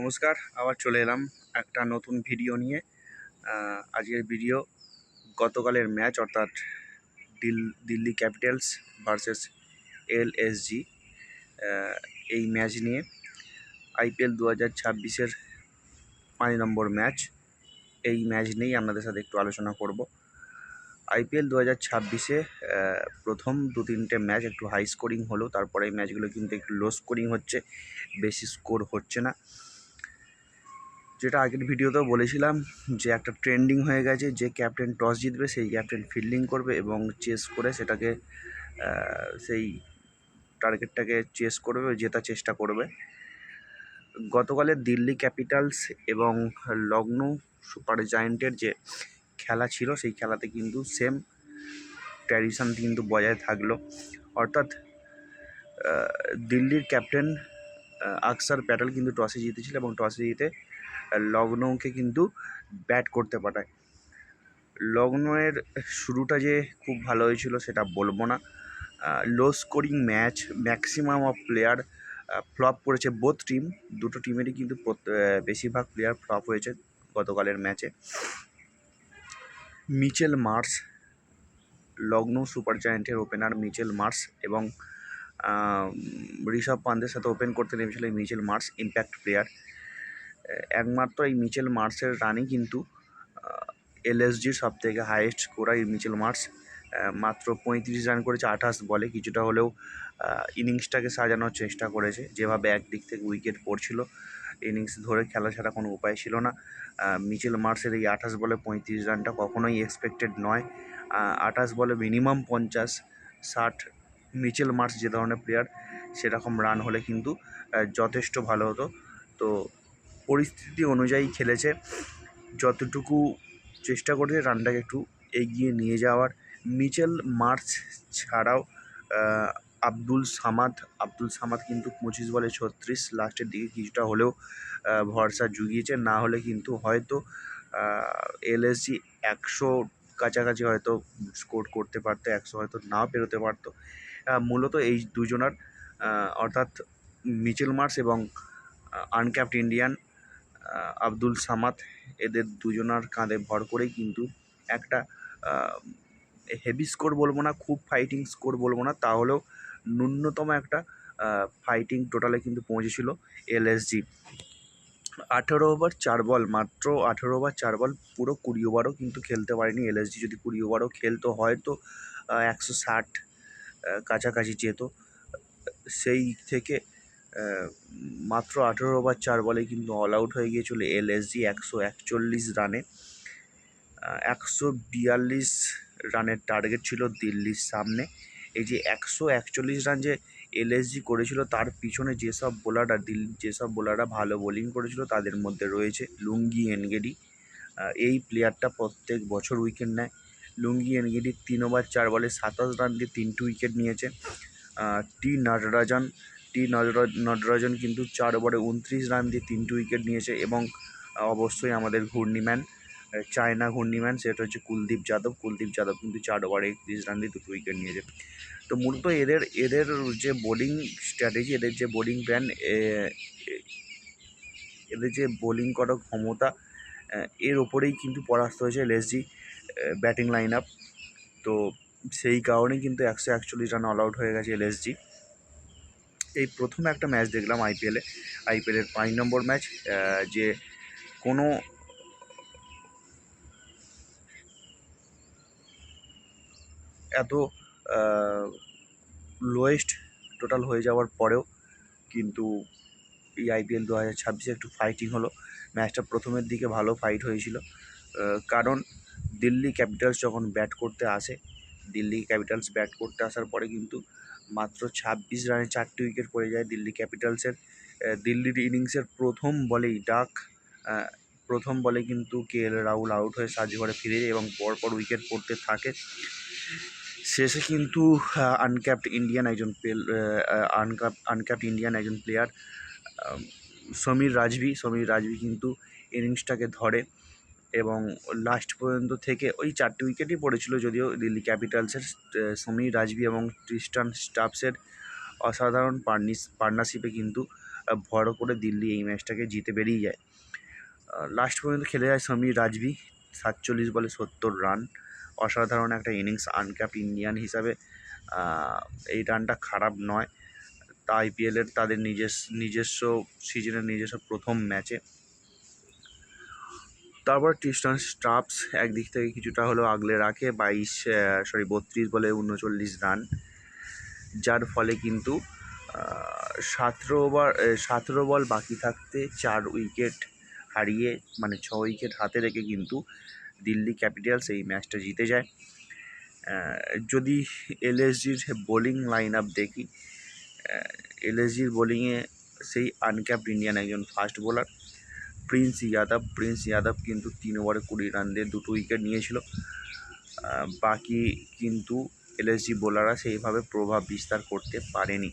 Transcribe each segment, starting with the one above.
নমস্কার, আবার চলে এলাম একটা নতুন ভিডিও নিয়ে। আজকের ভিডিও গতকালের ম্যাচ অর্থাৎ দিল্লি ক্যাপিটালস ভার্সেস এলএসজি, এই ম্যাচ নিয়ে। আইপিএল 2026-এর 5 নম্বর ম্যাচ। এই ম্যাচ নিয়েই আপনাদের সাথে একটু আলোচনা করব। আইপিএল 2026-এ প্রথম 2-3টে ম্যাচ একটু হাই স্কোরিং হলো, তারপরে এই ম্যাচগুলো কিন্তু একটু লো স্কোরিং হচ্ছে, বেশি স্কোর হচ্ছে না। যেটা আগের ভিডিওতেও বলেছিলাম যে একটা ট্রেন্ডিং হয়ে গেছে, যে ক্যাপ্টেন টস জিতবে সেই ক্যাপ্টেন ফিল্ডিং করবে এবং চেস করে সেটাকে সেই টার্গেটটাকে চেস করবে, জেতার চেষ্টা করবে। গতকালের দিল্লি ক্যাপিটালস এবং লখনৌ সুপার জায়েন্টের যে খেলা ছিল, সেই খেলাতে কিন্তু সেম ট্র্যাডিশন কিন্তু বজায় থাকলো। অর্থাৎ দিল্লির ক্যাপ্টেন আকসার প্যাটেল কিন্তু টসে জিতেছিল এবং টসে জিতে লখনৌকে কিন্তু ব্যাট করতে পাঠায়। লখনৌয়ের শুরুটা যে খুব ভালো হয়েছিল সেটা বলবো না। Low scoring match, maximum of player flop করেছে। বোথ টিম, দুটো টিমেরই কিন্তু বেশিরভাগ প্লেয়ার ফ্লপ হয়েছে গতকালের ম্যাচে। মিচেল মার্শ, লখনৌ সুপার জায়েন্টের ওপেনার মিচেল মার্শ এবং ঋষভ পান্তের সাথে ওপেন করতে নেমেছিল এই মিচেল মার্শ, ইম্প্যাক্ট প্লেয়ার। একমাত্র এই মিচেল মার্শের রানই কিন্তু এলএসজির সব থেকে হাইয়েস্ট স্কোরার এই মিচেল মার্শ। মাত্র 35 রান করেছে 28 বলে। কিছুটা হলেও ইনিংসটাকে সাজানোর চেষ্টা করেছে, যেভাবে একদিক থেকে উইকেট পড়ছিল, ইনিংস ধরে খেলা ছাড়া কোনো উপায় ছিল না। মিচেল মার্শের এই 28 বলে 35 রানটা কখনোই এক্সপেক্টেড নয়। 28 বলে মিনিমাম 50-60, মিচেল মার্শ যে ধরনের প্লেয়ার সেরকম রান হলে কিন্তু যথেষ্ট ভালো হতো। তো পরিস্থিতি অনুযায়ী খেলেছে, যতটুকু চেষ্টা করেছে রানটাকে একটু এগিয়ে নিয়ে যাওয়ার। মিচেল মার্শ ছাড়াও আব্দুল সামাদ কিন্তু 25 বলে 36, লাস্টের দিকে কিছুটা হলেও ভরসা জুগিয়েছে। না হলে কিন্তু হয়তো এলএসজি 100 কাছাকাছি হয়তো স্কোর করতে পারতো, 100 হয়তো নাও পেরোতে পারতো। মূলত এই দুজনার অর্থাৎ মিচেল মার্শ এবং আনক্যাপড ইন্ডিয়ান আব্দুল সামাদ, এদের দুজনার কাঁধে ভর করেই কিন্তু একটা হেভি স্কোর বলবো না, খুব ফাইটিং স্কোর বলবো না, তাহলেও ন্যূনতম একটা ফাইটিং টোটালে কিন্তু পৌঁছেছিল এলএসজি। 18 ওভার 4 বল, মাত্র 18 ওভার 4 বল, পুরো 20 ওভারও কিন্তু খেলতে পারেনি এলএসজি। যদি 20 ওভারও খেলতো হয়তো 160 কাছাকাছি যেত। সেই থেকে মাত্র 18 ওভার 4 বলে কিন্তু অল আউট হয়ে গিয়েছিল এলএসজি 141 রানে। 142 রানের টার্গেট ছিল দিল্লির সামনে। এই যে 141 রান যে এলএসজি করেছিল, তার পিছনে যেসব বোলাররা ভালো বোলিং করেছিল তাদের মধ্যে রয়েছে লুঙ্গি এনগেডি। এই প্লেয়ারটা প্রত্যেক বছর উইকেট নেয়। লুঙ্গি এনগেডি 3 ওভার 4 বলে 27 রান দিয়ে 3টে উইকেট নিয়েছে। টি নটরাজন কিন্তু 4 ওভারে 29 রান দিয়ে 3টে উইকেট নিয়েছে। এবং অবশ্যই আমাদের ঘূর্ণিম্যান, চায়না ঘূর্ণিম্যান, সেটা হচ্ছে কুলদীপ যাদব কিন্তু 4 ওভারে 31 রান দিয়ে 2টো উইকেট নিয়েছে। তো মূলত এদের যে বোলিং স্ট্র্যাটেজি, এদের যে বোলিং প্ল্যান, এদের যে বোলিং করার ক্ষমতা, এর ওপরেই কিন্তু পরাস্ত হয়েছে এলএসজি ব্যাটিং লাইন আপ। তো সেই কারণেই কিন্তু 141 রান অল আউট হয়ে গেছে এলএসজি। এই প্রথম একটা ম্যাচ দেখলাম আইপিএলের 5 নম্বর ম্যাচ, যে কোনো এত লোয়েস্ট টোটাল হয়ে যাওয়ার পরেও কিন্তু এই আইপিএল 2026-এ একটু ফাইটিং হলো। ম্যাচটা প্রথমের দিকে ভালো ফাইট হয়েছিল, কারণ দিল্লি ক্যাপিটালস যখন ব্যাট করতে আসে, ব্যাট করতে আসার পরে কিন্তু মাত্র 26 রানে 4টে উইকেট পড়ে যায় দিল্লি ক্যাপিটালসের। দিল্লির ইনিংসের প্রথম বলে কিন্তু কেএল রাহুল আউট হয়ে সাজঘরে ফিরে যায় এবং পরপর উইকেট পড়তে থাকে। শেষে কিন্তু আনক্যাপড ইন্ডিয়ান একজন প্লেয়ার সমীর রাজভি কিন্তু ইনিংসটাকে ধরে এবং লাস্ট পর্যন্ত থেকে ওই 4টে উইকেটই পড়েছিল যদিও দিল্লি ক্যাপিটালসের। সমীর রাজভি এবং ট্রিস্টান স্টাবসের অসাধারণ পার্টনারশিপে কিন্তু ভর করে দিল্লি এই ম্যাচটাকে জিতে বেরিয়ে যায়। লাস্ট পর্যন্ত খেলে যায় সমীর রাজভি, 47 বলে 70 রান, অসাধারণ একটা ইনিংস। আনক্যাপ ইন্ডিয়ান হিসাবে এই রানটা খারাপ নয়। তা আইপিএলের তাদের নিজস্ব সিজনের নিজস্ব প্রথম ম্যাচে। তারপর ট্রিস্টান স্টাফস একদিক থেকে কিছুটা হলেও আগলে রাখে 32 বলে 39 রান, যার ফলে কিন্তু 17 বল বাকি থাকতে 4 উইকেট হারিয়ে, মানে 6 উইকেট হাতে রেখে কিন্তু দিল্লি ক্যাপিটালস এই ম্যাচটা জিতে যায়। যদি এলএসজির বোলিং লাইন আপ দেখি, এলএসজির বোলিংয়ে সেই আনক্যাপড ইন্ডিয়ান একজন ফাস্ট বোলার প্রিন্স যাদব কিন্তু 3 ওভারে 20 রান দিয়ে 2 উইকেট নিয়েছিল। বাকি কিন্তু এলএসজি বোলাররা সেইভাবে প্রভাব বিস্তার করতে পারেনি।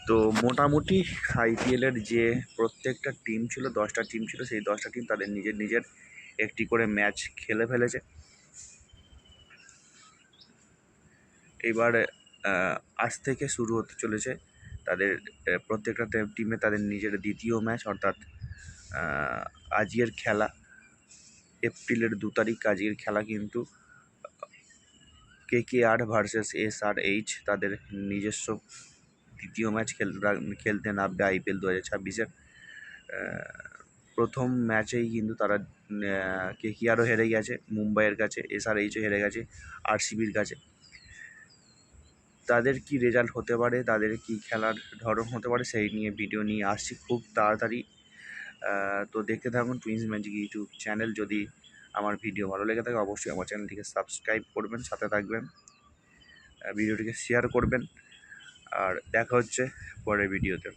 তো মোটামুটি আইপিএলের যে প্রত্যেকটা টিম ছিল, 10টা টিম ছিল, সেই 10টা টিম তাদের নিজের একটি করে ম্যাচ খেলে ফেলেছে। এবার আজ থেকে শুরু হতে চলেছে তাদের প্রত্যেকটা টিমে তাদের নিজের দ্বিতীয় ম্যাচ, অর্থাৎ আজকের খেলা এপ্রিলের 2 তারিখ। আজকের খেলা কিন্তু KKR ভার্সেস SRH, তাদের নিজস্ব দ্বিতীয় ম্যাচ খেলতে নামবে আইপিএল 2026-এর। প্রথম ম্যাচেই কিন্তু তারা KKRও হেরে গেছে মুম্বাইয়ের কাছে, SRHও হেরে গেছে আরসিবির কাছে। তাদের কি রেজাল্ট হতে পারে, তাদের কি খেলার ধরন হতে পারে, সেই নিয়ে ভিডিও নিয়ে আসছি খুব তাড়াতাড়ি। তো দেখতে থাকুন টুইন্স ম্যাজিক ইউটিউব চ্যানেল। যদি আমার ভিডিও ভালো লেগে থাকে অবশ্যই আমার চ্যানেলটিকে সাবস্ক্রাইব করবেন, সাথে থাকবেন, ভিডিওটিকে শেয়ার করবেন, আর দেখা হচ্ছে পরের ভিডিওতে।